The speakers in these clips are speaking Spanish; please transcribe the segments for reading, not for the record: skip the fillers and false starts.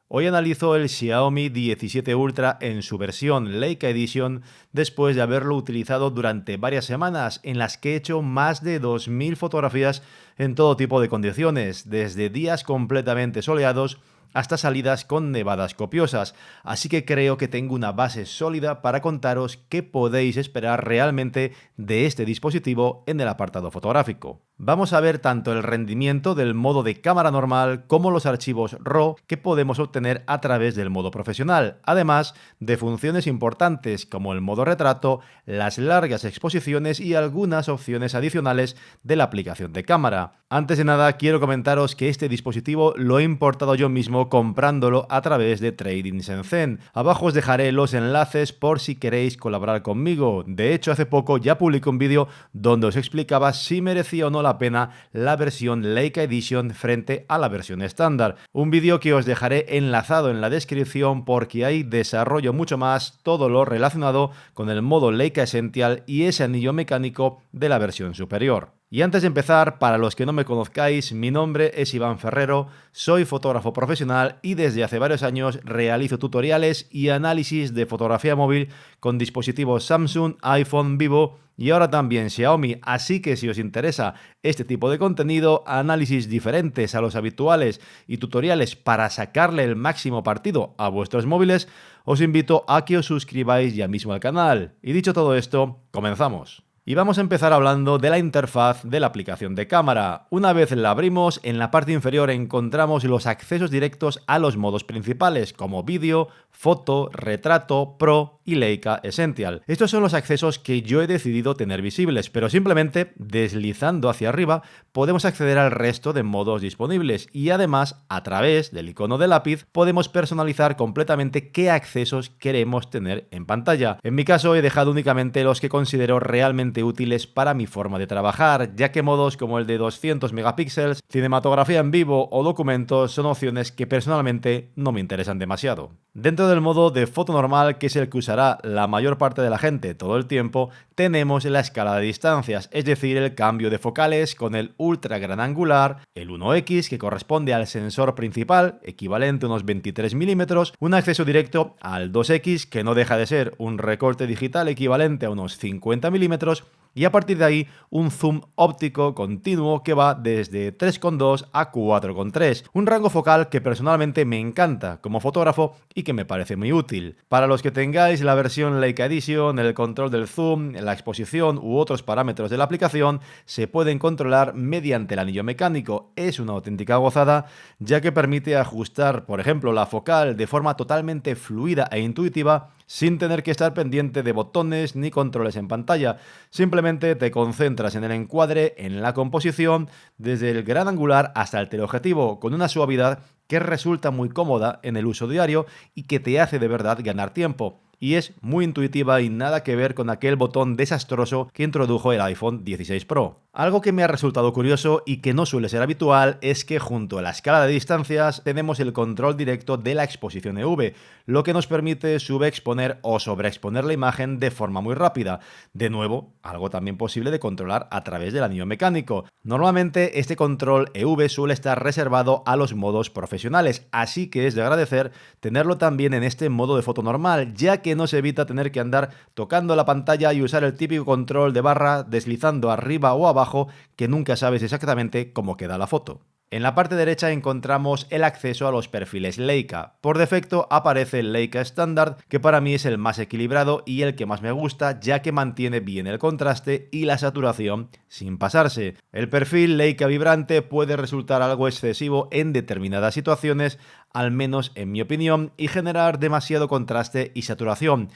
Hoy analizo el Xiaomi 17 Ultra en su versión Leica Edition después de haberlo utilizado durante varias semanas en las que he hecho más de 2000 fotografías en todo tipo de condiciones, desde días completamente soleados hasta salidas con nevadas copiosas, así que creo que tengo una base sólida para contaros qué podéis esperar realmente de este dispositivo en el apartado fotográfico. Vamos a ver tanto el rendimiento del modo de cámara normal como los archivos RAW que podemos obtener a través del modo profesional, además de funciones importantes como el modo retrato, las largas exposiciones y algunas opciones adicionales de la aplicación de cámara. Antes de nada, quiero comentaros que este dispositivo lo he importado yo mismo comprándolo a través de Trading Shenzhen. Abajo os dejaré los enlaces por si queréis colaborar conmigo. De hecho, hace poco ya publiqué un vídeo donde os explicaba si merecía o no la pena la versión Leica Edition frente a la versión estándar. Un vídeo que os dejaré enlazado en la descripción porque ahí desarrollo mucho más todo lo relacionado con el modo Leica Essential y ese anillo mecánico de la versión superior. Y antes de empezar, para los que no me conozcáis, mi nombre es Iván Ferrero, soy fotógrafo profesional y desde hace varios años realizo tutoriales y análisis de fotografía móvil con dispositivos Samsung, iPhone, Vivo y ahora también Xiaomi, así que si os interesa este tipo de contenido, análisis diferentes a los habituales y tutoriales para sacarle el máximo partido a vuestros móviles, os invito a que os suscribáis ya mismo al canal. Y dicho todo esto, comenzamos. Y vamos a empezar hablando de la interfaz de la aplicación de cámara. Una vez la abrimos, en la parte inferior encontramos los accesos directos a los modos principales como vídeo, foto, retrato, Pro y Leica Essential. Estos son los accesos que yo he decidido tener visibles, pero simplemente deslizando hacia arriba podemos acceder al resto de modos disponibles y además a través del icono de lápiz podemos personalizar completamente qué accesos queremos tener en pantalla. En mi caso he dejado únicamente los que considero realmente útiles para mi forma de trabajar, ya que modos como el de 200 megapíxeles, cinematografía en vivo o documentos son opciones que personalmente no me interesan demasiado. Dentro del modo de foto normal, que es el que usará la mayor parte de la gente todo el tiempo, tenemos la escala de distancias, es decir, el cambio de focales con el ultra gran angular, el 1x que corresponde al sensor principal, equivalente a unos 23 milímetros, un acceso directo al 2x que no deja de ser un recorte digital equivalente a unos 50 milímetros, y a partir de ahí un zoom óptico continuo que va desde 3,2 a 4,3, un rango focal que personalmente me encanta como fotógrafo y que me parece muy útil. Para los que tengáis la versión Leica Edition, el control del zoom, la exposición u otros parámetros de la aplicación se pueden controlar mediante el anillo mecánico. Es una auténtica gozada, ya que permite ajustar, por ejemplo, la focal de forma totalmente fluida e intuitiva sin tener que estar pendiente de botones ni controles en pantalla. Simplemente te concentras en el encuadre, en la composición, desde el gran angular hasta el teleobjetivo, con una suavidad que resulta muy cómoda en el uso diario y que te hace de verdad ganar tiempo. Y es muy intuitiva y nada que ver con aquel botón desastroso que introdujo el iPhone 16 Pro. Algo que me ha resultado curioso y que no suele ser habitual es que junto a la escala de distancias tenemos el control directo de la exposición EV, lo que nos permite subexponer o sobreexponer la imagen de forma muy rápida. De nuevo, algo también posible de controlar a través del anillo mecánico. Normalmente este control EV suele estar reservado a los modos profesionales, así que es de agradecer tenerlo también en este modo de foto normal, ya que nos evita tener que andar tocando la pantalla y usar el típico control de barra deslizando arriba o abajo que nunca sabes exactamente cómo queda la foto. En la parte derecha encontramos el acceso a los perfiles Leica. Por defecto aparece el Leica Standard, que para mí es el más equilibrado y el que más me gusta, ya que mantiene bien el contraste y la saturación sin pasarse. El perfil Leica Vibrante puede resultar algo excesivo en determinadas situaciones, al menos en mi opinión, y generar demasiado contraste y saturación.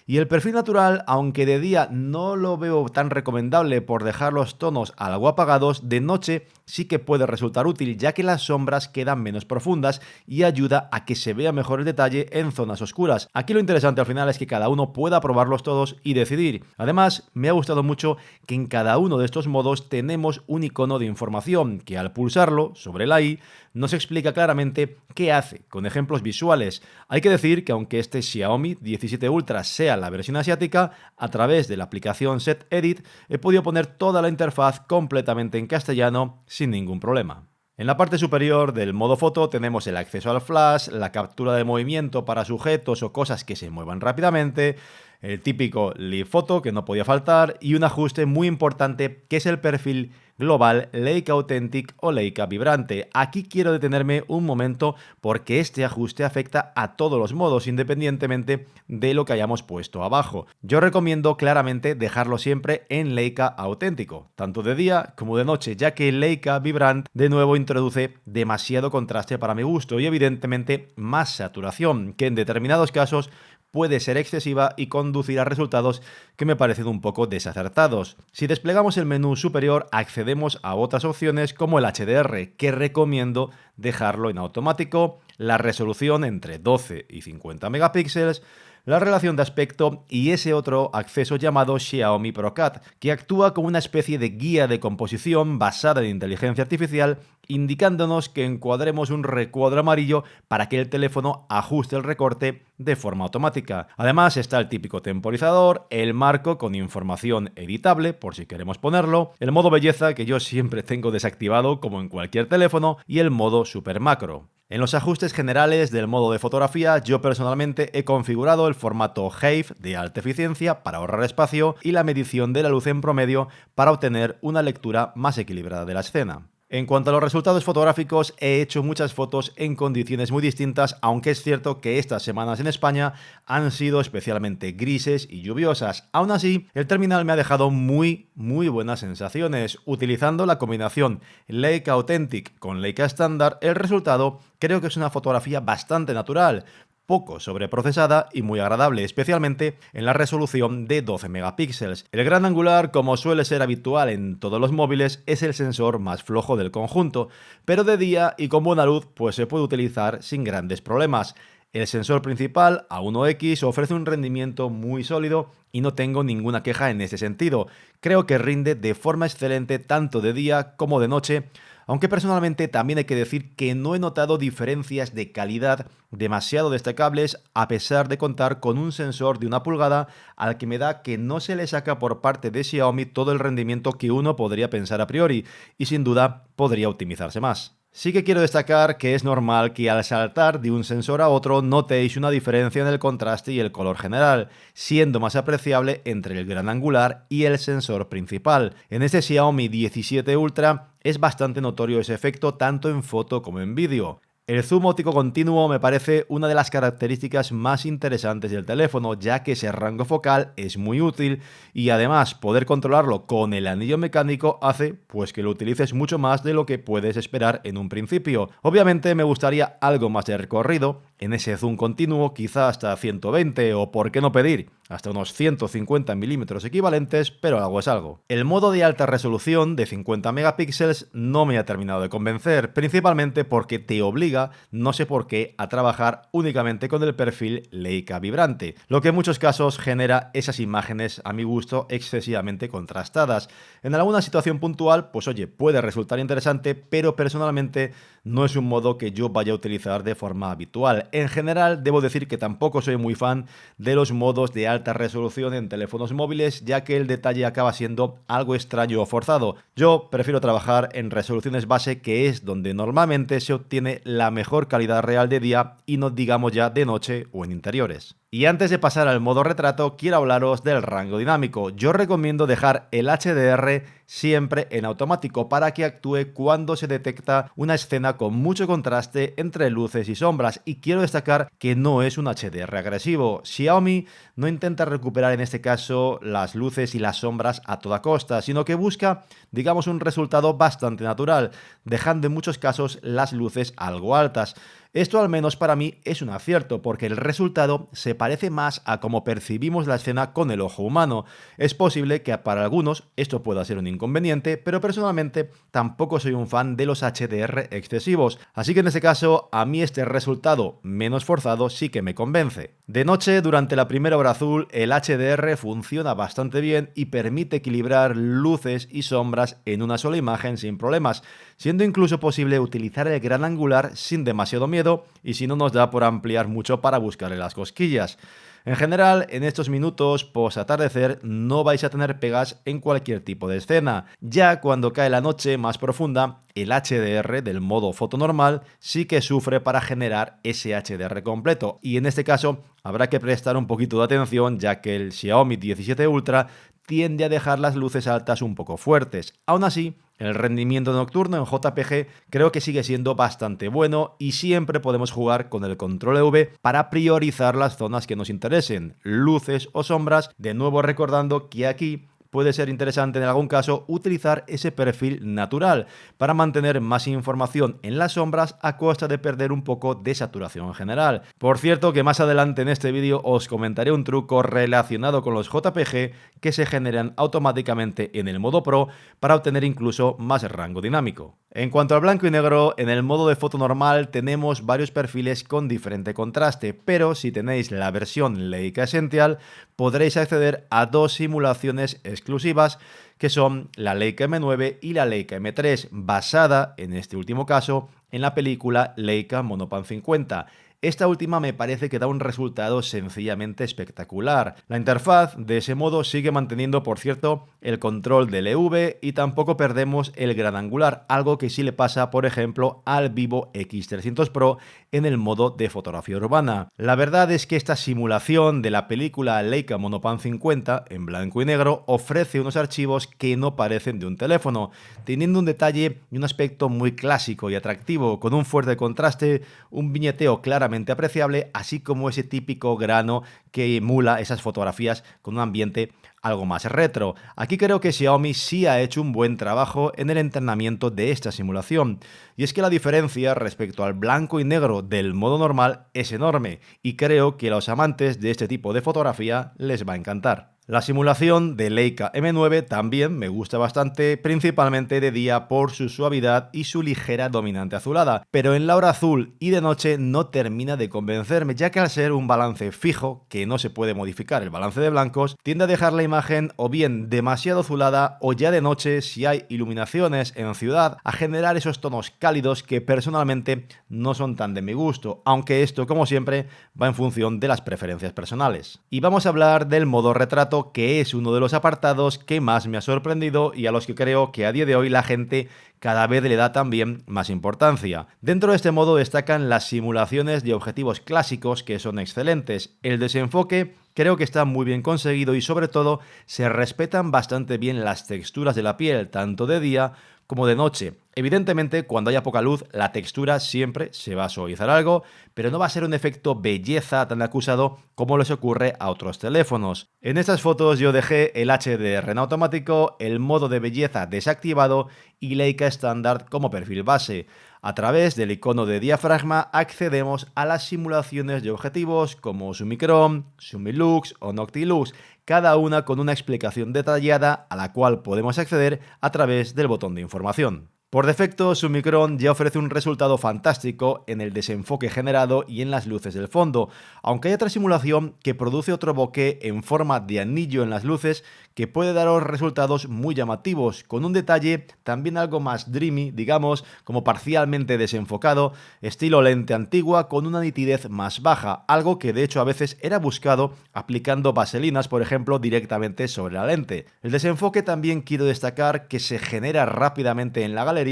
Y el perfil natural, aunque de día no lo veo tan recomendable por dejar los tonos algo apagados, de noche sí que puede resultar útil, ya que las sombras quedan menos profundas y ayuda a que se vea mejor el detalle en zonas oscuras. Aquí lo interesante al final es que cada uno pueda probarlos todos y decidir. Además, me ha gustado mucho que en cada uno de estos modos tenemos un icono de información que al pulsarlo sobre la i nos explica claramente qué hace, con ejemplos visuales. Hay que decir que aunque este Xiaomi 17 Ultra sea la versión asiática, a través de la aplicación Set Edit he podido poner toda la interfaz completamente en castellano sin ningún problema. En la parte superior del modo foto tenemos el acceso al flash, la captura de movimiento para sujetos o cosas que se muevan rápidamente, el típico Live Photo que no podía faltar y un ajuste muy importante que es el perfil global Leica Authentic o Leica Vibrante. Aquí quiero detenerme un momento porque este ajuste afecta a todos los modos independientemente de lo que hayamos puesto abajo. Yo recomiendo claramente dejarlo siempre en Leica Auténtico, tanto de día como de noche, ya que Leica Vibrant de nuevo introduce demasiado contraste para mi gusto y evidentemente más saturación, que en determinados casos puede ser excesiva y conducir a resultados que me parecen un poco desacertados. Si desplegamos el menú superior, accedemos a otras opciones como el HDR, que recomiendo dejarlo en automático, la resolución entre 12 y 50 megapíxeles, la relación de aspecto y ese otro acceso llamado Xiaomi ProCut, que actúa como una especie de guía de composición basada en inteligencia artificial, indicándonos que encuadremos un recuadro amarillo para que el teléfono ajuste el recorte de forma automática. Además está el típico temporizador, el marco con información editable, por si queremos ponerlo, el modo belleza que yo siempre tengo desactivado como en cualquier teléfono y el modo super macro. En los ajustes generales del modo de fotografía, yo personalmente he configurado el formato HEIF de alta eficiencia para ahorrar espacio y la medición de la luz en promedio para obtener una lectura más equilibrada de la escena. En cuanto a los resultados fotográficos, he hecho muchas fotos en condiciones muy distintas, aunque es cierto que estas semanas en España han sido especialmente grises y lluviosas. Aún así, el terminal me ha dejado muy buenas sensaciones. Utilizando la combinación Leica Authentic con Leica estándar, el resultado creo que es una fotografía bastante natural, poco sobreprocesada y muy agradable, especialmente en la resolución de 12 megapíxeles. El gran angular, como suele ser habitual en todos los móviles, es el sensor más flojo del conjunto, pero de día y con buena luz pues se puede utilizar sin grandes problemas. El sensor principal, A1X, ofrece un rendimiento muy sólido y no tengo ninguna queja en ese sentido. Creo que rinde de forma excelente tanto de día como de noche, aunque personalmente también hay que decir que no he notado diferencias de calidad demasiado destacables a pesar de contar con un sensor de 1 pulgada al que me da que no se le saca por parte de Xiaomi todo el rendimiento que uno podría pensar a priori y sin duda podría optimizarse más. Sí que quiero destacar que es normal que al saltar de un sensor a otro notéis una diferencia en el contraste y el color general, siendo más apreciable entre el gran angular y el sensor principal. En este Xiaomi 17 Ultra es bastante notorio ese efecto tanto en foto como en vídeo. El zoom óptico continuo me parece una de las características más interesantes del teléfono, ya que ese rango focal es muy útil y además poder controlarlo con el anillo mecánico hace pues que lo utilices mucho más de lo que puedes esperar en un principio. Obviamente me gustaría algo más de recorrido en ese zoom continuo, quizá hasta 120 o por qué no pedir hasta unos 150 milímetros equivalentes, pero algo es algo. El modo de alta resolución de 50 megapíxeles no me ha terminado de convencer, principalmente porque te obliga, no sé por qué, a trabajar únicamente con el perfil Leica Vibrante, lo que en muchos casos genera esas imágenes a mi gusto excesivamente contrastadas. En alguna situación puntual, pues oye, puede resultar interesante, pero personalmente no es un modo que yo vaya a utilizar de forma habitual. En general, debo decir que tampoco soy muy fan de los modos de alta resolución en teléfonos móviles, ya que el detalle acaba siendo algo extraño o forzado. Yo prefiero trabajar en resoluciones base, que es donde normalmente se obtiene la mejor calidad real de día y no digamos ya de noche o en interiores. Y antes de pasar al modo retrato, quiero hablaros del rango dinámico. Yo recomiendo dejar el HDR siempre en automático para que actúe cuando se detecta una escena con mucho contraste entre luces y sombras, y quiero destacar que no es un HDR agresivo. Xiaomi no intenta recuperar en este caso las luces y las sombras a toda costa, sino que busca, digamos, un resultado bastante natural, dejando en muchos casos las luces algo altas. Esto al menos para mí es un acierto, porque el resultado se parece más a cómo percibimos la escena con el ojo humano. Es posible que para algunos esto pueda ser un inconveniente, pero personalmente tampoco soy un fan de los HDR excesivos, así que en este caso a mí este resultado menos forzado sí que me convence. De noche, durante la primera hora azul, el HDR funciona bastante bien y permite equilibrar luces y sombras en una sola imagen sin problemas, siendo incluso posible utilizar el gran angular sin demasiado miedo, dedo y si no nos da por ampliar mucho para buscarle las cosquillas. En general, en estos minutos post atardecer no vais a tener pegas en cualquier tipo de escena. Ya cuando cae la noche más profunda, el HDR del modo foto normal sí que sufre para generar ese HDR completo, y en este caso habrá que prestar un poquito de atención, ya que el Xiaomi 17 Ultra tiende a dejar las luces altas un poco fuertes. Aún así, el rendimiento nocturno en JPG creo que sigue siendo bastante bueno y siempre podemos jugar con el control EV para priorizar las zonas que nos interesen, luces o sombras, de nuevo recordando que aquí puede ser interesante en algún caso utilizar ese perfil natural para mantener más información en las sombras a costa de perder un poco de saturación en general. Por cierto, que más adelante en este vídeo os comentaré un truco relacionado con los JPG que se generan automáticamente en el modo Pro para obtener incluso más rango dinámico. En cuanto al blanco y negro, en el modo de foto normal tenemos varios perfiles con diferente contraste, pero si tenéis la versión Leica Essential podréis acceder a dos simulaciones exclusivas que son la Leica M9 y la Leica M3, basada, en este último caso, en la película Leica Monopan 50. Esta última me parece que da un resultado sencillamente espectacular. La interfaz de ese modo sigue manteniendo, por cierto, el control del EV y tampoco perdemos el gran angular, algo que sí le pasa, por ejemplo, al Vivo X300 Pro en el modo de fotografía urbana. La verdad es que esta simulación de la película Leica Monopan 50 en blanco y negro ofrece unos archivos que no parecen de un teléfono, teniendo un detalle y un aspecto muy clásico y atractivo, con un fuerte contraste, un viñeteo claramente apreciable, así como ese típico grano que emula esas fotografías con un ambiente algo más retro. Aquí creo que Xiaomi sí ha hecho un buen trabajo en el entrenamiento de esta simulación, y es que la diferencia respecto al blanco y negro del modo normal es enorme, y creo que a los amantes de este tipo de fotografía les va a encantar. La simulación de Leica M9 también me gusta bastante, principalmente de día por su suavidad y su ligera dominante azulada, pero en la hora azul y de noche no termina de convencerme, ya que al ser un balance fijo, que no se puede modificar el balance de blancos, tiende a dejar la imagen o bien demasiado azulada o ya de noche, si hay iluminaciones en ciudad, a generar esos tonos cálidos que personalmente no son tan de mi gusto, aunque esto, como siempre, va en función de las preferencias personales. Y vamos a hablar del modo retrato, que es uno de los apartados que más me ha sorprendido y a los que creo que a día de hoy la gente cada vez le da también más importancia. Dentro de este modo destacan las simulaciones de objetivos clásicos, que son excelentes. El desenfoque creo que está muy bien conseguido y sobre todo se respetan bastante bien las texturas de la piel, tanto de día como de noche. Evidentemente, cuando haya poca luz, la textura siempre se va a suavizar algo, pero no va a ser un efecto belleza tan acusado como les ocurre a otros teléfonos. En estas fotos yo dejé el HDR en automático, el modo de belleza desactivado y Leica estándar como perfil base. A través del icono de diafragma accedemos a las simulaciones de objetivos como Summicron, Summilux o Noctilux, cada una con una explicación detallada a la cual podemos acceder a través del botón de información. Por defecto, Summicron ya ofrece un resultado fantástico en el desenfoque generado y en las luces del fondo, aunque hay otra simulación que produce otro bokeh en forma de anillo en las luces que puede daros resultados muy llamativos, con un detalle también algo más dreamy, digamos, como parcialmente desenfocado, estilo lente antigua con una nitidez más baja, algo que de hecho a veces era buscado aplicando vaselinas, por ejemplo, directamente sobre la lente. El desenfoque también quiero destacar que se genera rápidamente en la galería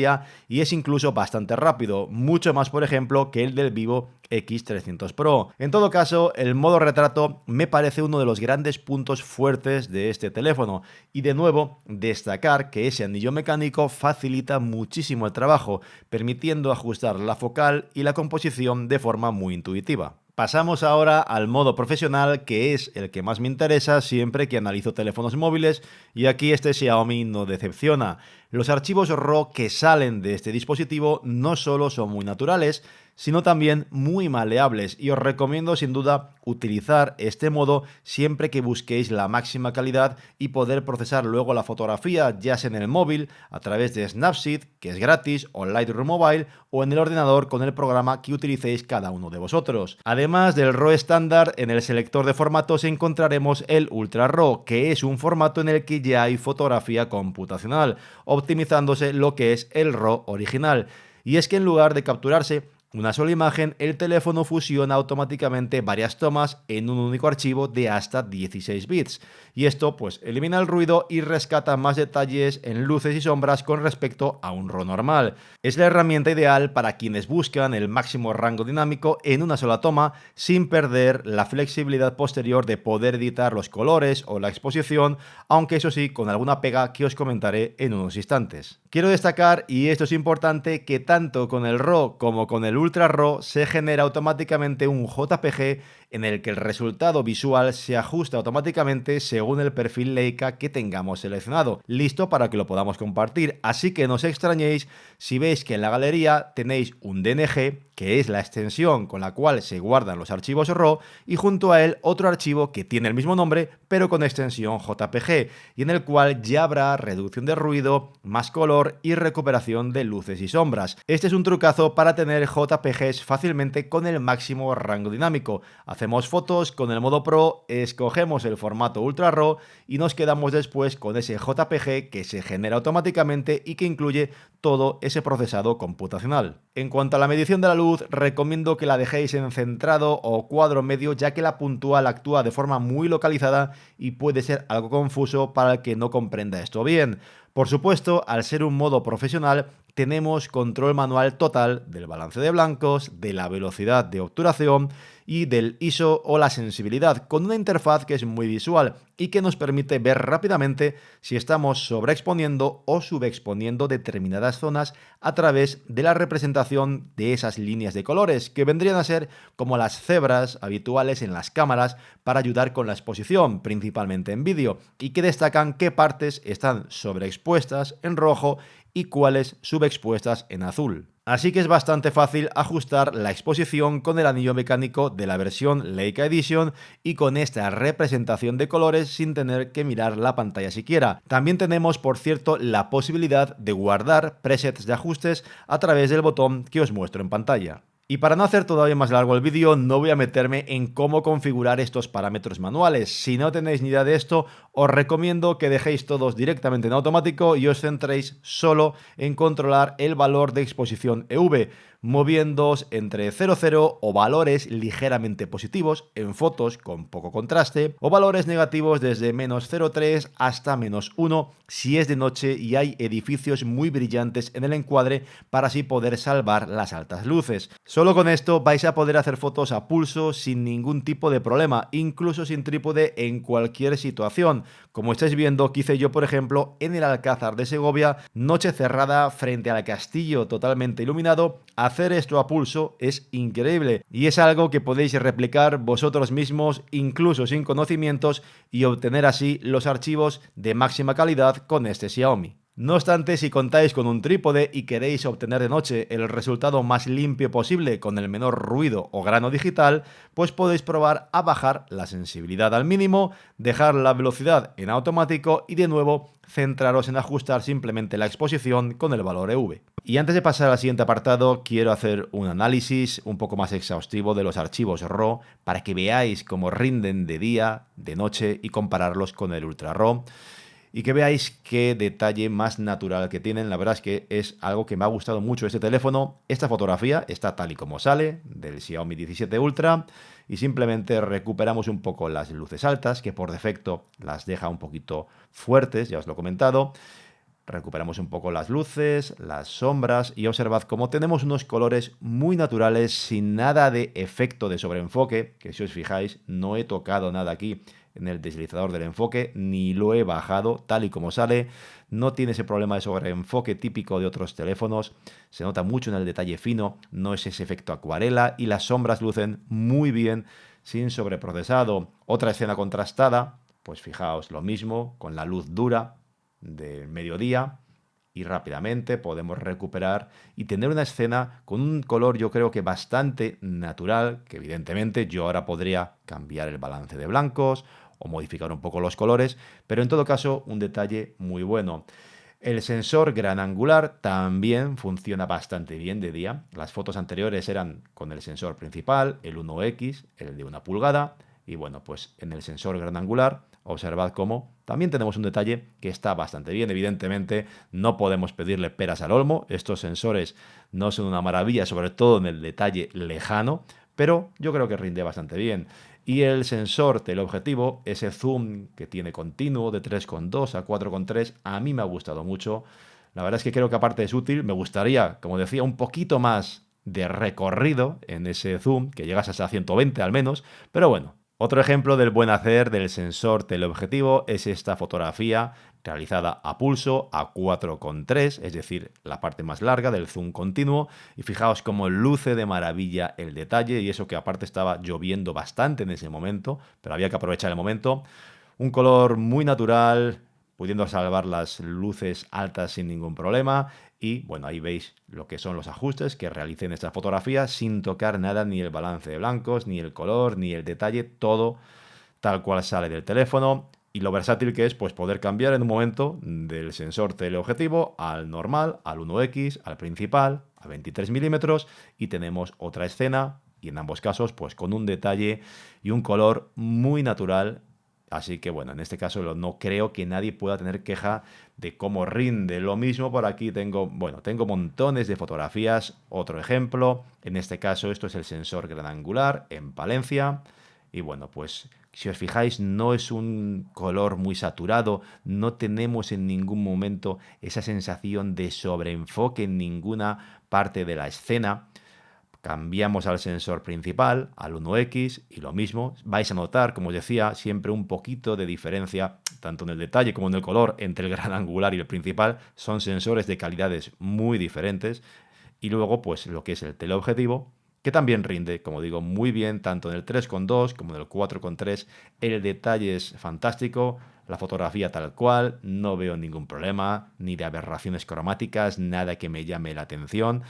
y es incluso bastante rápido, mucho más por ejemplo que el del Vivo X300 Pro. En todo caso, el modo retrato me parece uno de los grandes puntos fuertes de este teléfono y de nuevo destacar que ese anillo mecánico facilita muchísimo el trabajo, permitiendo ajustar la focal y la composición de forma muy intuitiva. Pasamos ahora al modo profesional, que es el que más me interesa siempre que analizo teléfonos móviles, y aquí este Xiaomi no decepciona. Los archivos RAW que salen de este dispositivo no solo son muy naturales, sino también muy maleables, y os recomiendo sin duda utilizar este modo siempre que busquéis la máxima calidad y poder procesar luego la fotografía, ya sea en el móvil, a través de Snapseed, que es gratis, o Lightroom Mobile, o en el ordenador con el programa que utilicéis cada uno de vosotros. Además del RAW estándar, en el selector de formatos encontraremos el Ultra RAW, que es un formato en el que ya hay fotografía computacional, optimizándose lo que es el RAW original. Y es que en lugar de capturarse una sola imagen, el teléfono fusiona automáticamente varias tomas en un único archivo de hasta 16 bits. Y esto pues elimina el ruido y rescata más detalles en luces y sombras con respecto a un RAW normal. Es la herramienta ideal para quienes buscan el máximo rango dinámico en una sola toma sin perder la flexibilidad posterior de poder editar los colores o la exposición, aunque eso sí con alguna pega que os comentaré en unos instantes. Quiero destacar, y esto es importante, que tanto con el RAW como con el Ultra RAW se genera automáticamente un JPG en el que el resultado visual se ajusta automáticamente según el perfil Leica que tengamos seleccionado, listo para que lo podamos compartir. Así que no os extrañéis si veis que en la galería tenéis un DNG, que es la extensión con la cual se guardan los archivos RAW, y junto a él otro archivo que tiene el mismo nombre pero con extensión JPG, y en el cual ya habrá reducción de ruido, más color y recuperación de luces y sombras. Este es un trucazo para tener JPGs fácilmente con el máximo rango dinámico. Hacemos fotos con el modo Pro, escogemos el formato Ultra RAW y nos quedamos después con ese JPG que se genera automáticamente y que incluye todo ese procesado computacional. En cuanto a la medición de la luz, recomiendo que la dejéis en centrado o cuadro medio, ya que la puntual actúa de forma muy localizada y puede ser algo confuso para el que no comprenda esto bien. Por supuesto, al ser un modo profesional, tenemos control manual total del balance de blancos, de la velocidad de obturación y del ISO o la sensibilidad, con una interfaz que es muy visual y que nos permite ver rápidamente si estamos sobreexponiendo o subexponiendo determinadas zonas a través de la representación de esas líneas de colores, que vendrían a ser como las cebras habituales en las cámaras para ayudar con la exposición, principalmente en vídeo, y que destacan qué partes están sobreexpuestas en rojo y cuáles subexpuestas en azul. Así que es bastante fácil ajustar la exposición con el anillo mecánico de la versión Leica Edition y con esta representación de colores sin tener que mirar la pantalla siquiera. También tenemos, por cierto, la posibilidad de guardar presets de ajustes a través del botón que os muestro en pantalla. Y para no hacer todavía más largo el vídeo, no voy a meterme en cómo configurar estos parámetros manuales. Si no tenéis ni idea de esto, os recomiendo que dejéis todos directamente en automático y os centréis solo en controlar el valor de exposición EV, moviéndoos entre 0,0 o valores ligeramente positivos en fotos con poco contraste, o valores negativos desde -0,3 hasta -1 si es de noche y hay edificios muy brillantes en el encuadre, para así poder salvar las altas luces. Solo con esto vais a poder hacer fotos a pulso sin ningún tipo de problema, incluso sin trípode en cualquier situación, como estáis viendo que hice yo, por ejemplo, en el Alcázar de Segovia, noche cerrada frente al castillo totalmente iluminado. Hacer esto a pulso es increíble y es algo que podéis replicar vosotros mismos incluso sin conocimientos y obtener así los archivos de máxima calidad con este Xiaomi. No obstante, si contáis con un trípode y queréis obtener de noche el resultado más limpio posible con el menor ruido o grano digital, pues podéis probar a bajar la sensibilidad al mínimo, dejar la velocidad en automático y de nuevo centraros en ajustar simplemente la exposición con el valor EV. Y antes de pasar al siguiente apartado, quiero hacer un análisis un poco más exhaustivo de los archivos RAW para que veáis cómo rinden de día, de noche y compararlos con el Ultra RAW. Y que veáis qué detalle más natural que tienen. La verdad es que es algo que me ha gustado mucho este teléfono. Esta fotografía está tal y como sale, del Xiaomi 17 Ultra, y simplemente recuperamos un poco las luces altas, que por defecto las deja un poquito fuertes, ya os lo he comentado. Recuperamos un poco las luces, las sombras, y observad cómo tenemos unos colores muy naturales, sin nada de efecto de sobreenfoque, que si os fijáis no he tocado nada aquí en el deslizador del enfoque, ni lo he bajado, tal y como sale. No tiene ese problema de sobreenfoque típico de otros teléfonos, se nota mucho en el detalle fino, no es ese efecto acuarela, y las sombras lucen muy bien sin sobreprocesado. Otra escena contrastada, pues fijaos, lo mismo, con la luz dura de mediodía, y rápidamente podemos recuperar y tener una escena con un color, yo creo que bastante natural, que evidentemente yo ahora podría cambiar el balance de blancos o modificar un poco los colores, pero en todo caso un detalle muy bueno. El sensor gran angular también funciona bastante bien de día. Las fotos anteriores eran con el sensor principal, el 1X, el de 1 pulgada, y bueno, pues en el sensor gran angular observad cómo también tenemos un detalle que está bastante bien. Evidentemente, no podemos pedirle peras al olmo. Estos sensores no son una maravilla, sobre todo en el detalle lejano, pero yo creo que rinde bastante bien. Y el sensor teleobjetivo, ese zoom que tiene continuo de 3,2 a 4,3, a mí me ha gustado mucho. La verdad es que creo que aparte es útil, me gustaría, como decía, un poquito más de recorrido en ese zoom, que llegas hasta 120 al menos, pero bueno. Otro ejemplo del buen hacer del sensor teleobjetivo es esta fotografía realizada a pulso a 4,3, es decir, la parte más larga del zoom continuo, y fijaos cómo luce de maravilla el detalle, y eso que aparte estaba lloviendo bastante en ese momento, pero había que aprovechar el momento. Un color muy natural, pudiendo salvar las luces altas sin ningún problema. Y bueno, ahí veis lo que son los ajustes que realicé en esta fotografía sin tocar nada, ni el balance de blancos, ni el color, ni el detalle, todo tal cual sale del teléfono. Y lo versátil que es, pues poder cambiar en un momento del sensor teleobjetivo al normal, al 1x, al principal, a 23 milímetros, y tenemos otra escena, y en ambos casos, pues con un detalle y un color muy natural. Así que bueno, en este caso no creo que nadie pueda tener queja de cómo rinde. Lo mismo por aquí tengo, bueno, tengo montones de fotografías. Otro ejemplo, en este caso esto es el sensor gran angular en Palencia. Y bueno, pues si os fijáis no es un color muy saturado, no tenemos en ningún momento esa sensación de sobreenfoque en ninguna parte de la escena. Cambiamos al sensor principal, al 1x, y lo mismo. Vais a notar, como os decía, siempre un poquito de diferencia, tanto en el detalle como en el color, entre el gran angular y el principal. Son sensores de calidades muy diferentes. Y luego, pues lo que es el teleobjetivo, que también rinde, como digo, muy bien, tanto en el 3,2 como en el 4,3. El detalle es fantástico, la fotografía tal cual, no veo ningún problema, ni de aberraciones cromáticas, nada que me llame la atención.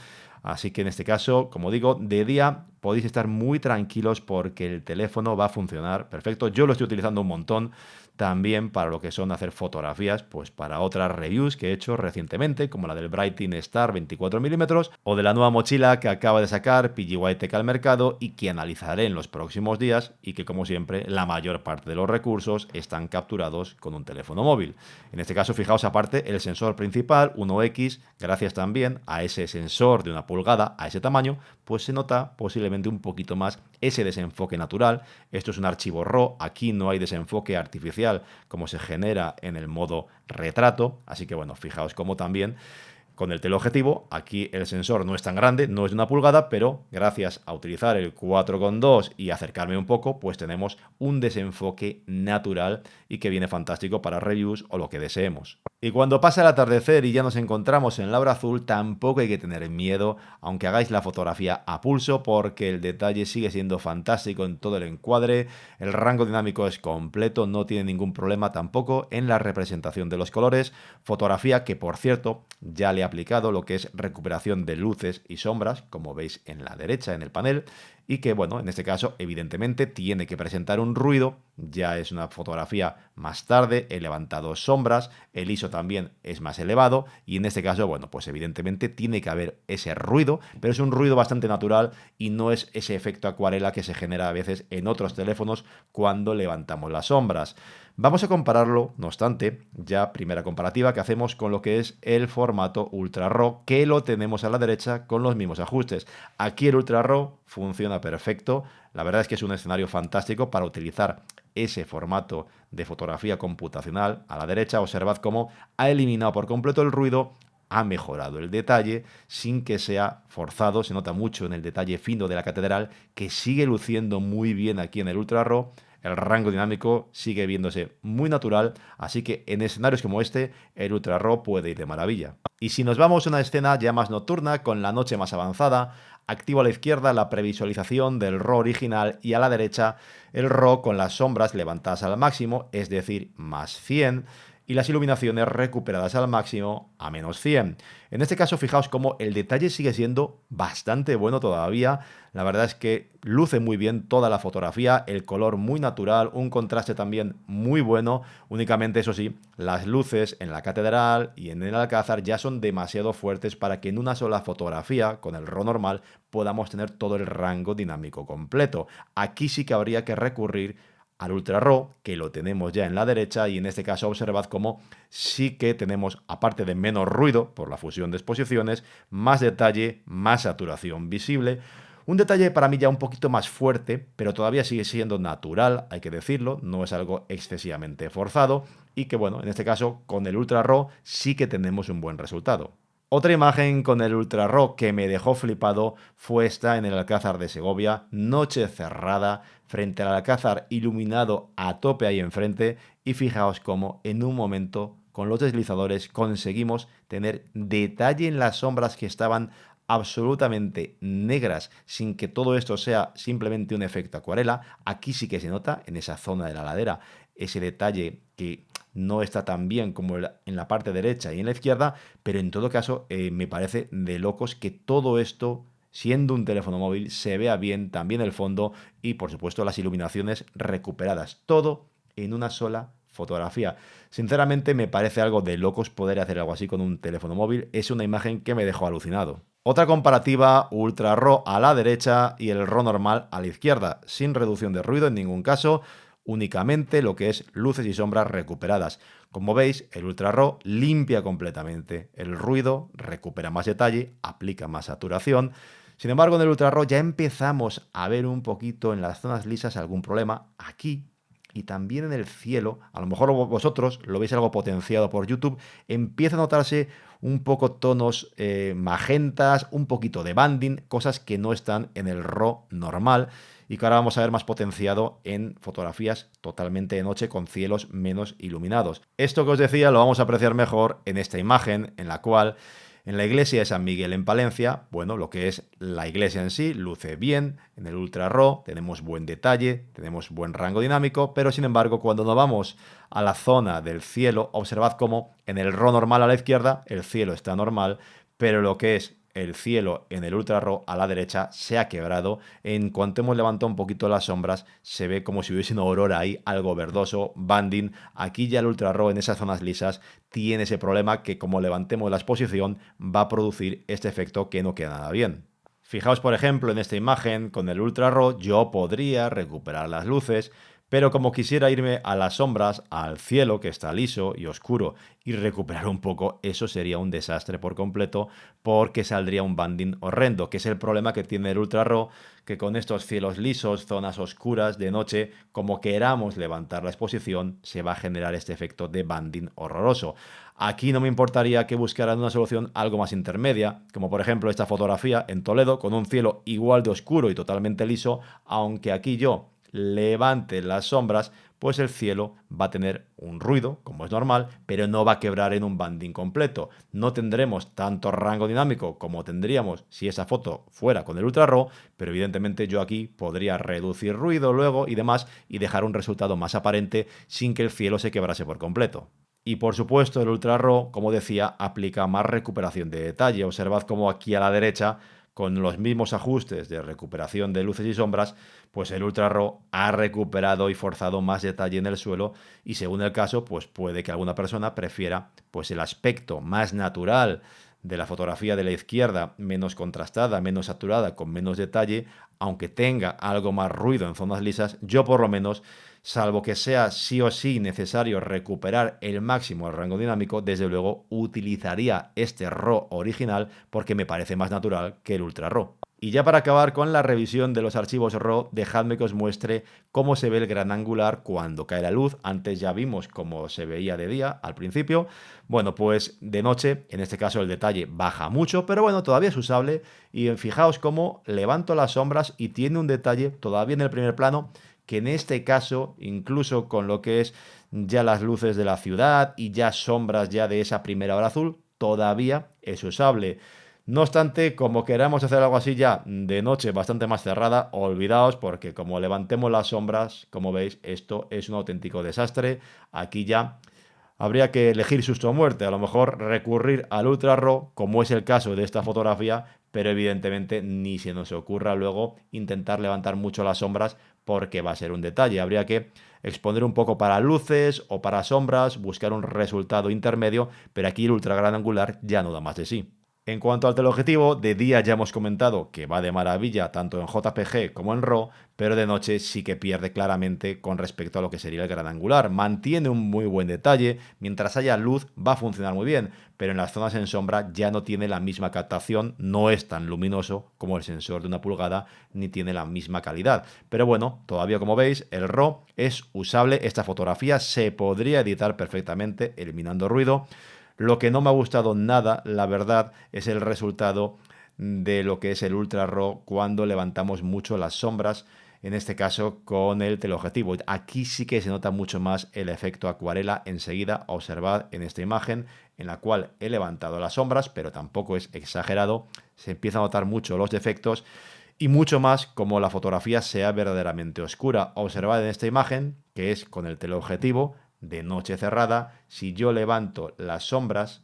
Así que en este caso, como digo, de día podéis estar muy tranquilos porque el teléfono va a funcionar perfecto. Yo lo estoy utilizando un montón también para lo que son hacer fotografías, pues para otras reviews que he hecho recientemente, como la del Brighton Star 24 milímetros o de la nueva mochila que acaba de sacar PGYTech al mercado y que analizaré en los próximos días, y que, como siempre, la mayor parte de los recursos están capturados con un teléfono móvil. En este caso, fijaos aparte el sensor principal 1x, gracias también a ese sensor de 1 pulgada, a ese tamaño, pues se nota posiblemente un poquito más ese desenfoque natural. Esto es un archivo RAW, aquí no hay desenfoque artificial como se genera en el modo retrato, así que bueno, fijaos cómo también con el teleobjetivo, aquí el sensor no es tan grande, no es de 1 pulgada, pero gracias a utilizar el 4,2 y acercarme un poco, pues tenemos un desenfoque natural y que viene fantástico para reviews o lo que deseemos. Y cuando pasa el atardecer y ya nos encontramos en la hora azul, tampoco hay que tener miedo, aunque hagáis la fotografía a pulso, porque el detalle sigue siendo fantástico en todo el encuadre, el rango dinámico es completo, no tiene ningún problema tampoco en la representación de los colores. Fotografía que, por cierto, ya le he aplicado lo que es recuperación de luces y sombras, como veis en la derecha en el panel, y que, bueno, en este caso evidentemente tiene que presentar un ruido. Ya es una fotografía más tarde, he levantado sombras, el ISO también es más elevado, y en este caso, bueno, pues evidentemente tiene que haber ese ruido, pero es un ruido bastante natural y no es ese efecto acuarela que se genera a veces en otros teléfonos cuando levantamos las sombras. Vamos a compararlo, no obstante, ya primera comparativa que hacemos con lo que es el formato Ultra RAW, que lo tenemos a la derecha con los mismos ajustes. Aquí el Ultra RAW funciona perfecto, la verdad es que es un escenario fantástico para utilizar ese formato de fotografía computacional. A la derecha observad cómo ha eliminado por completo el ruido, ha mejorado el detalle sin que sea forzado, se nota mucho en el detalle fino de la catedral, que sigue luciendo muy bien aquí en el Ultra RAW. El rango dinámico sigue viéndose muy natural, así que en escenarios como este, el Ultra RAW puede ir de maravilla. Y si nos vamos a una escena ya más nocturna, con la noche más avanzada, activo a la izquierda la previsualización del RAW original y a la derecha el RAW con las sombras levantadas al máximo, es decir, más 100, y las iluminaciones recuperadas al máximo a menos 100. En este caso, fijaos cómo el detalle sigue siendo bastante bueno todavía. La verdad es que luce muy bien toda la fotografía, el color muy natural, un contraste también muy bueno. Únicamente, eso sí, las luces en la catedral y en el alcázar ya son demasiado fuertes para que en una sola fotografía, con el RAW normal, podamos tener todo el rango dinámico completo. Aquí sí que habría que recurrir al Ultra RAW, que lo tenemos ya en la derecha, y en este caso observad cómo sí que tenemos, aparte de menos ruido por la fusión de exposiciones, más detalle, más saturación visible. Un detalle para mí ya un poquito más fuerte, pero todavía sigue siendo natural, hay que decirlo, no es algo excesivamente forzado, y que bueno, en este caso con el Ultra RAW sí que tenemos un buen resultado. Otra imagen con el Ultra RAW que me dejó flipado fue esta en el Alcázar de Segovia, noche cerrada, frente al Alcázar iluminado a tope ahí enfrente, y fijaos cómo en un momento con los deslizadores conseguimos tener detalle en las sombras que estaban absolutamente negras, sin que todo esto sea simplemente un efecto acuarela. Aquí sí que se nota en esa zona de la ladera ese detalle que no está tan bien como en la parte derecha y en la izquierda, pero en todo caso me parece de locos que todo esto, siendo un teléfono móvil, se vea bien, también el fondo y por supuesto las iluminaciones recuperadas, todo en una sola fotografía. Sinceramente me parece algo de locos poder hacer algo así con un teléfono móvil, es una imagen que me dejó alucinado. Otra comparativa, Ultra RAW a la derecha y el RAW normal a la izquierda, sin reducción de ruido en ningún caso, únicamente lo que es luces y sombras recuperadas. Como veis, el Ultra RAW limpia completamente el ruido, recupera más detalle, aplica más saturación. Sin embargo, en el Ultra RAW ya empezamos a ver un poquito en las zonas lisas algún problema aquí y también en el cielo. A lo mejor vosotros lo veis algo potenciado por YouTube, empieza a notarse un poco tonos magentas, un poquito de banding, cosas que no están en el RAW normal y que ahora vamos a ver más potenciado en fotografías totalmente de noche con cielos menos iluminados. Esto que os decía lo vamos a apreciar mejor en esta imagen en la cual en la iglesia de San Miguel en Palencia, bueno, lo que es la iglesia en sí luce bien, en el Ultra RAW tenemos buen detalle, tenemos buen rango dinámico, pero sin embargo cuando nos vamos a la zona del cielo, observad cómo en el RAW normal a la izquierda el cielo está normal, pero lo que es el cielo en el Ultra RAW a la derecha se ha quebrado. En cuanto hemos levantado un poquito las sombras, se ve como si hubiese una aurora ahí, algo verdoso, banding. Aquí ya el Ultra RAW en esas zonas lisas tiene ese problema que como levantemos la exposición va a producir este efecto que no queda nada bien. Fijaos, por ejemplo, en esta imagen con el Ultra RAW yo podría recuperar las luces, pero como quisiera irme a las sombras, al cielo que está liso y oscuro y recuperar un poco, eso sería un desastre por completo porque saldría un banding horrendo, que es el problema que tiene el Ultra RAW, que con estos cielos lisos, zonas oscuras de noche, como queramos levantar la exposición, se va a generar este efecto de banding horroroso. Aquí no me importaría que buscaran una solución algo más intermedia, como por ejemplo esta fotografía en Toledo con un cielo igual de oscuro y totalmente liso, aunque aquí yo levante las sombras, pues el cielo va a tener un ruido, como es normal, pero no va a quebrar en un banding completo. No tendremos tanto rango dinámico como tendríamos si esa foto fuera con el Ultra RAW, pero evidentemente yo aquí podría reducir ruido luego y demás y dejar un resultado más aparente sin que el cielo se quebrase por completo. Y por supuesto el Ultra RAW, como decía, aplica más recuperación de detalle. Observad cómo aquí a la derecha, con los mismos ajustes de recuperación de luces y sombras, pues el Ultra RAW ha recuperado y forzado más detalle en el suelo y según el caso, pues puede que alguna persona prefiera pues el aspecto más natural de la fotografía de la izquierda, menos contrastada, menos saturada, con menos detalle, aunque tenga algo más ruido en zonas lisas, yo por lo menos, salvo que sea sí o sí necesario recuperar el máximo del rango dinámico, desde luego utilizaría este RAW original porque me parece más natural que el Ultra RAW. Y ya para acabar con la revisión de los archivos RAW, dejadme que os muestre cómo se ve el gran angular cuando cae la luz. Antes ya vimos cómo se veía de día al principio. Bueno, pues de noche, en este caso el detalle baja mucho, pero bueno, todavía es usable. Y fijaos cómo levanto las sombras y tiene un detalle todavía en el primer plano que en este caso, incluso con lo que es ya las luces de la ciudad y ya sombras ya de esa primera hora azul, todavía es usable. No obstante, como queramos hacer algo así ya de noche bastante más cerrada, olvidaos porque como levantemos las sombras, como veis, esto es un auténtico desastre. Aquí ya habría que elegir susto o muerte, a lo mejor recurrir al Ultra RAW, como es el caso de esta fotografía, pero evidentemente ni se nos ocurra luego intentar levantar mucho las sombras porque va a ser un detalle. Habría que exponer un poco para luces o para sombras, buscar un resultado intermedio, pero aquí el ultra gran angular ya no da más de sí. En cuanto al teleobjetivo, de día ya hemos comentado que va de maravilla tanto en JPG como en RAW, pero de noche sí que pierde claramente con respecto a lo que sería el gran angular. Mantiene un muy buen detalle, mientras haya luz va a funcionar muy bien, pero en las zonas en sombra ya no tiene la misma captación, no es tan luminoso como el sensor de 1 pulgada, ni tiene la misma calidad. Pero bueno, todavía como veis, el RAW es usable, esta fotografía se podría editar perfectamente eliminando ruido. Lo que no me ha gustado nada, la verdad, es el resultado de lo que es el Ultra RAW cuando levantamos mucho las sombras, en este caso con el teleobjetivo. Aquí sí que se nota mucho más el efecto acuarela enseguida. Observad en esta imagen en la cual he levantado las sombras, pero tampoco es exagerado. Se empieza a notar mucho los defectos y mucho más como la fotografía sea verdaderamente oscura. Observad en esta imagen, que es con el teleobjetivo, de noche cerrada, si yo levanto las sombras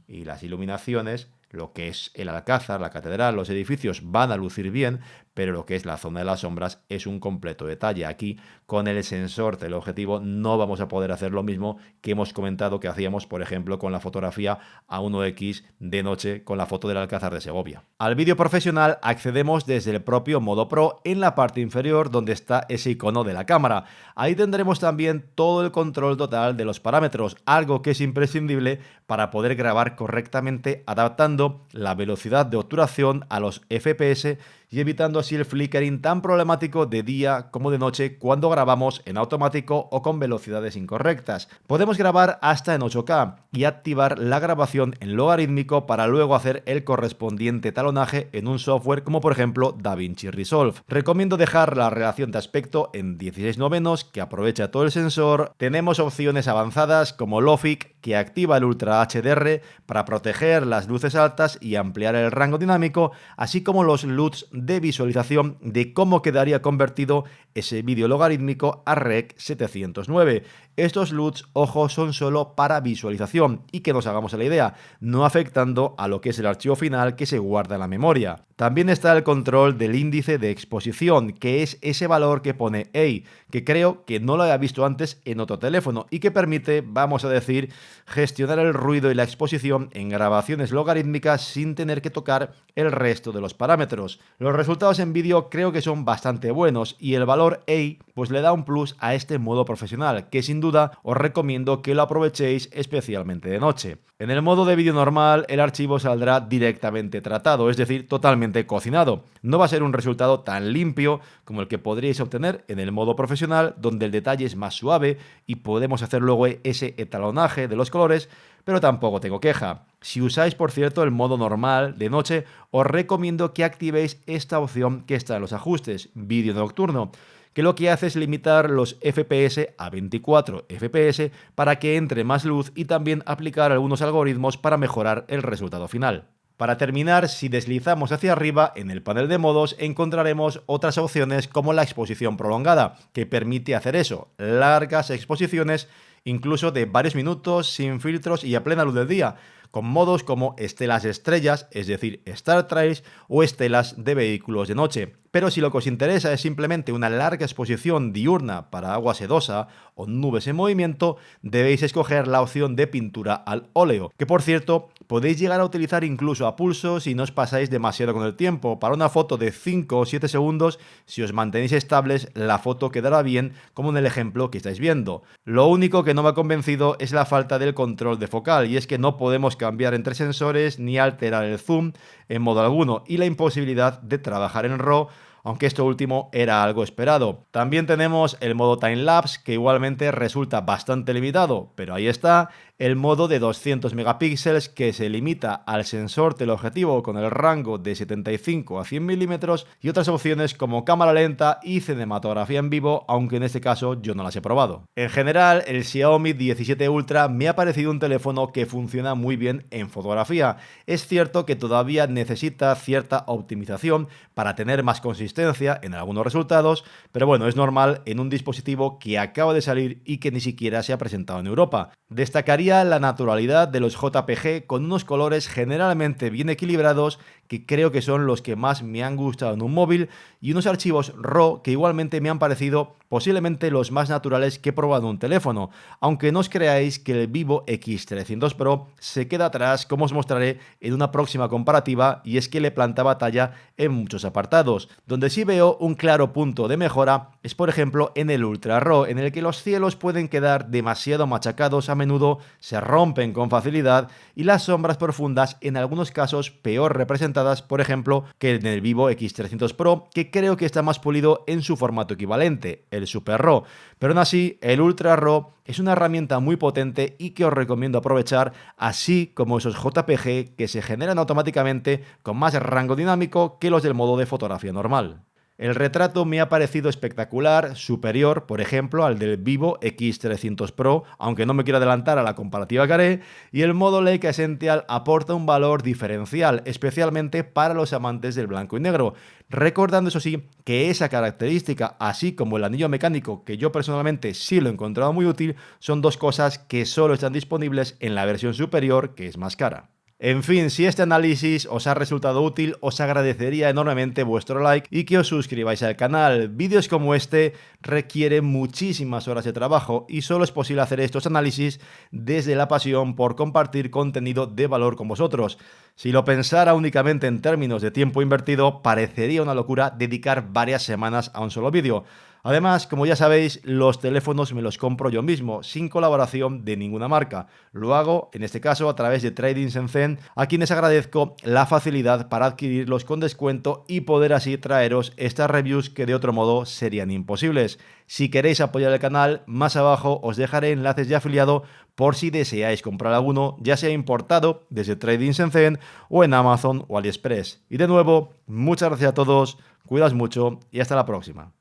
y las iluminaciones, lo que es el Alcázar, la catedral, los edificios van a lucir bien, pero lo que es la zona de las sombras es un completo detalle. Aquí, con el sensor teleobjetivo, no vamos a poder hacer lo mismo que hemos comentado que hacíamos, por ejemplo, con la fotografía a 1x de noche con la foto del Alcázar de Segovia. Al vídeo profesional accedemos desde el propio modo Pro en la parte inferior donde está ese icono de la cámara. Ahí tendremos también todo el control total de los parámetros, algo que es imprescindible para poder grabar correctamente adaptando la velocidad de obturación a los FPS y evitando así el flickering tan problemático de día como de noche cuando grabamos en automático o con velocidades incorrectas. Podemos grabar hasta en 8K y activar la grabación en logarítmico para luego hacer el correspondiente talonaje en un software como por ejemplo DaVinci Resolve. Recomiendo dejar la relación de aspecto en 16:9 que aprovecha todo el sensor. Tenemos opciones avanzadas como Lofic que activa el Ultra HDR para proteger las luces altas y ampliar el rango dinámico, así como los LUTs de visualización de cómo quedaría convertido ese vídeo logarítmico a Rec 709. Estos LUTs, ojo, son solo para visualización y que nos hagamos a la idea, no afectando a lo que es el archivo final que se guarda en la memoria. También está el control del índice de exposición, que es ese valor que pone EI, que creo que no lo había visto antes en otro teléfono y que permite, vamos a decir, gestionar el ruido y la exposición en grabaciones logarítmicas sin tener que tocar el resto de los parámetros. Los resultados en vídeo creo que son bastante buenos y el valor EI pues le da un plus a este modo profesional, que sin duda os recomiendo que lo aprovechéis especialmente de noche. En el modo de vídeo normal el archivo saldrá directamente tratado, es decir, totalmente cocinado. No va a ser un resultado tan limpio como el que podríais obtener en el modo profesional, donde el detalle es más suave y podemos hacer luego ese etalonaje de los colores, pero tampoco tengo queja. Si usáis, por cierto, el modo normal de noche, os recomiendo que activéis esta opción que está en los ajustes, vídeo nocturno, que lo que hace es limitar los FPS a 24 FPS para que entre más luz y también aplicar algunos algoritmos para mejorar el resultado final. Para terminar, si deslizamos hacia arriba en el panel de modos encontraremos otras opciones como la exposición prolongada, que permite hacer eso, largas exposiciones incluso de varios minutos sin filtros y a plena luz del día, con modos como estelas estrellas, es decir, Star Trails o estelas de vehículos de noche. Pero si lo que os interesa es simplemente una larga exposición diurna para agua sedosa o nubes en movimiento, debéis escoger la opción de pintura al óleo, que por cierto podéis llegar a utilizar incluso a pulso si no os pasáis demasiado con el tiempo. Para una foto de 5 o 7 segundos, si os mantenéis estables, la foto quedará bien, como en el ejemplo que estáis viendo. Lo único que no me ha convencido es la falta del control de focal, y es que no podemos cambiar entre sensores ni alterar el zoom en modo alguno, y la imposibilidad de trabajar en RAW, aunque esto último era algo esperado. También tenemos el modo timelapse, que igualmente resulta bastante limitado, pero ahí está. El modo de 200 megapíxeles, que se limita al sensor teleobjetivo con el rango de 75 a 100 milímetros, y otras opciones como cámara lenta y cinematografía en vivo, aunque en este caso yo no las he probado. En general, el Xiaomi 17 Ultra me ha parecido un teléfono que funciona muy bien en fotografía. Es cierto que todavía necesita cierta optimización para tener más consistencia en algunos resultados, pero bueno, es normal en un dispositivo que acaba de salir y que ni siquiera se ha presentado en Europa. Destacaría destacaría la naturalidad de los JPG con unos colores generalmente bien equilibrados que creo que son los que más me han gustado en un móvil, y unos archivos RAW que igualmente me han parecido posiblemente los más naturales que he probado en un teléfono, aunque no os creáis que el Vivo X300 Pro se queda atrás, como os mostraré en una próxima comparativa, y es que le planta batalla en muchos apartados. Donde sí veo un claro punto de mejora es, por ejemplo, en el Ultra RAW, en el que los cielos pueden quedar demasiado machacados, a menudo se rompen con facilidad, y las sombras profundas en algunos casos peor representadas, por ejemplo, que en el Vivo X300 Pro, que creo que está más pulido en su formato equivalente, el Super RAW. Pero aún así, el Ultra RAW es una herramienta muy potente y que os recomiendo aprovechar, así como esos JPG que se generan automáticamente con más rango dinámico que los del modo de fotografía normal. El retrato me ha parecido espectacular, superior, por ejemplo, al del Vivo X300 Pro, aunque no me quiero adelantar a la comparativa que haré, y el modo Leica Essential aporta un valor diferencial, especialmente para los amantes del blanco y negro, recordando eso sí que esa característica, así como el anillo mecánico, que yo personalmente sí lo he encontrado muy útil, son dos cosas que solo están disponibles en la versión superior, que es más cara. En fin, si este análisis os ha resultado útil, os agradecería enormemente vuestro like y que os suscribáis al canal. Vídeos como este requieren muchísimas horas de trabajo y solo es posible hacer estos análisis desde la pasión por compartir contenido de valor con vosotros. Si lo pensara únicamente en términos de tiempo invertido, parecería una locura dedicar varias semanas a un solo vídeo. Además, como ya sabéis, los teléfonos me los compro yo mismo, sin colaboración de ninguna marca. Lo hago, en este caso, a través de Trading Shenzhen, a quienes agradezco la facilidad para adquirirlos con descuento y poder así traeros estas reviews que de otro modo serían imposibles. Si queréis apoyar el canal, más abajo os dejaré enlaces de afiliado por si deseáis comprar alguno, ya sea importado desde Trading Shenzhen o en Amazon o AliExpress. Y de nuevo, muchas gracias a todos, cuidaos mucho y hasta la próxima.